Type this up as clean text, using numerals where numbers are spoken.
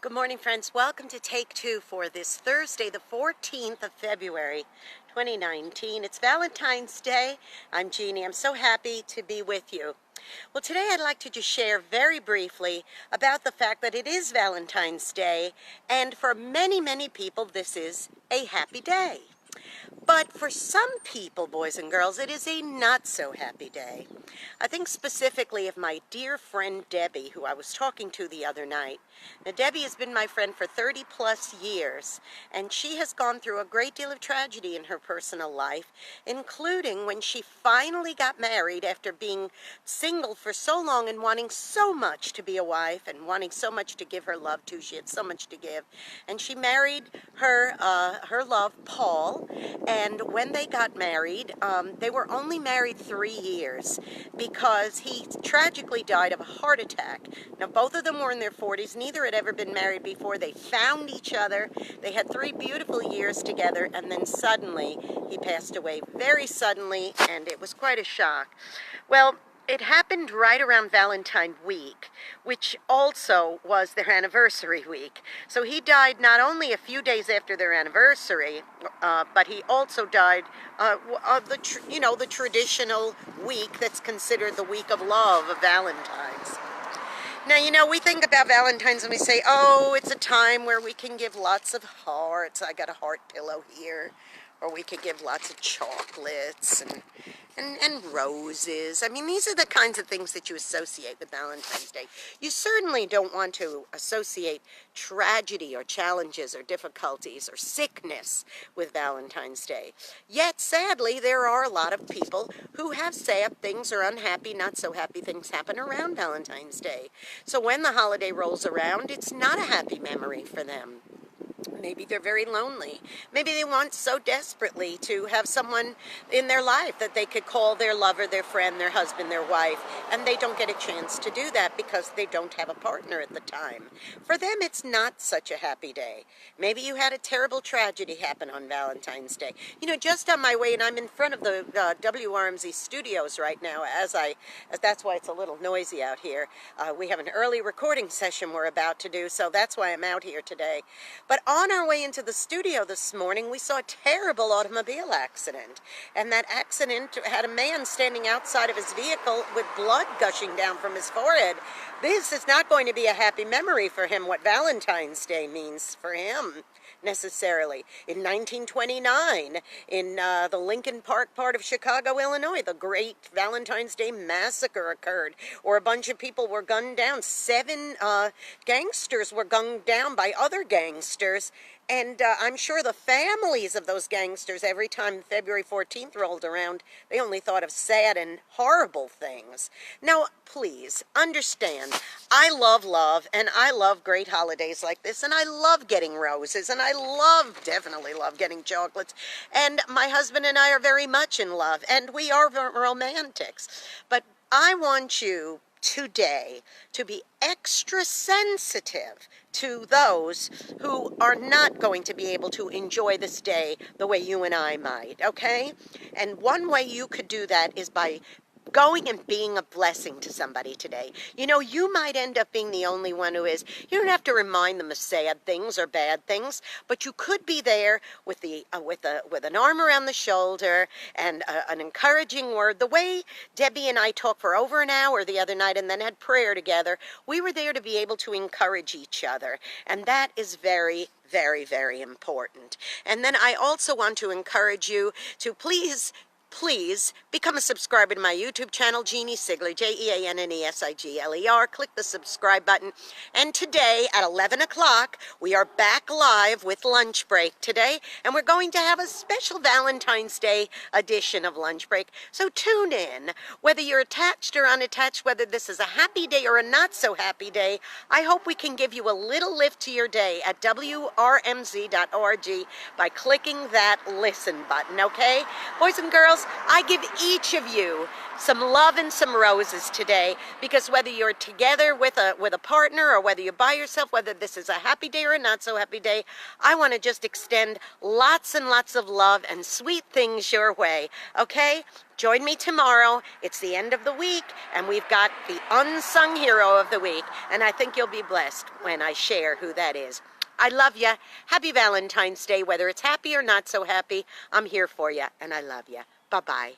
Good morning, friends. Welcome to Take Two for this Thursday, the 14th of February, 2019. It's Valentine's Day. I'm Jeannie. I'm so happy to be with you. Well, today I'd like to just share very briefly about the fact that it is Valentine's Day, and for many, many people, this is a happy day. But for some people, boys and girls, it is a not so happy day. I think specifically of my dear friend Debbie, who I was talking to the other night. Now, Debbie has been my friend for 30 plus years, and she has gone through a great deal of tragedy in her personal life, including when she finally got married after being single for so long and wanting so much to be a wife and wanting so much to give her love to. She had so much to give. And she married her love, Paul. And when they got married, they were only married 3 years because he tragically died of a heart attack. Now, both of them were in their 40s. Neither had ever been married before. They found each other. They had 3 beautiful years together, and then suddenly he passed away very suddenly, and it was quite a shock. Well, it happened right around Valentine week, which also was their anniversary week. So he died not only a few days after their anniversary, but he also died of the traditional week that's considered the week of love of Valentine's. Now, we think about Valentine's and we say, oh, it's a time where we can give lots of hearts. I got a heart pillow here. Or we could give lots of chocolates and roses. I mean, these are the kinds of things that you associate with Valentine's Day. You certainly don't want to associate tragedy or challenges or difficulties or sickness with Valentine's Day. Yet, sadly, there are a lot of people who have sad things or unhappy, not so happy things happen around Valentine's Day. So when the holiday rolls around, it's not a happy memory for them. Maybe they're very lonely. Maybe they want so desperately to have someone in their life that they could call their lover, their friend, their husband, their wife, and they don't get a chance to do that because they don't have a partner at the time. For them, it's not such a happy day. Maybe you had a terrible tragedy happen on Valentine's Day. You know, just on my way, and I'm in front of the WRMZ studios right now, as that's why it's a little noisy out here. We have an early recording session we're about to do, so that's why I'm out here today. But on our way into the studio this morning, we saw a terrible automobile accident. And that accident had a man standing outside of his vehicle with blood gushing down from his forehead. This is not going to be a happy memory for him, what Valentine's Day means for him, necessarily. In 1929, in the Lincoln Park part of Chicago, Illinois, the great Valentine's Day massacre occurred, where a bunch of people were gunned down. 7 gangsters were gunned down by other gangsters. And I'm sure the families of those gangsters, every time February 14th rolled around, they only thought of sad and horrible things. Now, please, understand, I love love, and I love great holidays like this, and I love getting roses, and I definitely love getting chocolates, and my husband and I are very much in love, and we are romantics. But I want you today to be extra sensitive to those who are not going to be able to enjoy this day the way you and I might, okay? And one way you could do that is by going and being a blessing to somebody today. You know, you might end up being the only one who is. You don't have to remind them of sad things or bad things, but you could be there with an arm around the shoulder and an encouraging word. The way Debbie and I talked for over an hour the other night and then had prayer together, we were there to be able to encourage each other, and that is very, very, very important. And then I also want to encourage you to please become a subscriber to my YouTube channel, Jeannie Sigler, Jeannesigler. Click the subscribe button. And today at 11 o'clock, we are back live with Lunch Break today, and we're going to have a special Valentine's Day edition of Lunch Break. So tune in. Whether you're attached or unattached, whether this is a happy day or a not so happy day, I hope we can give you a little lift to your day at WRMZ.org by clicking that listen button, okay? Boys and girls, this. I give each of you some love and some roses today, because whether you're together with a partner or whether you're by yourself, whether this is a happy day or a not so happy day, I want to just extend lots and lots of love and sweet things your way, okay? Join me tomorrow. It's the end of the week, and we've got the unsung hero of the week, and I think you'll be blessed when I share who that is. I love you. Happy Valentine's Day. Whether it's happy or not so happy, I'm here for you, and I love you. Bye-bye.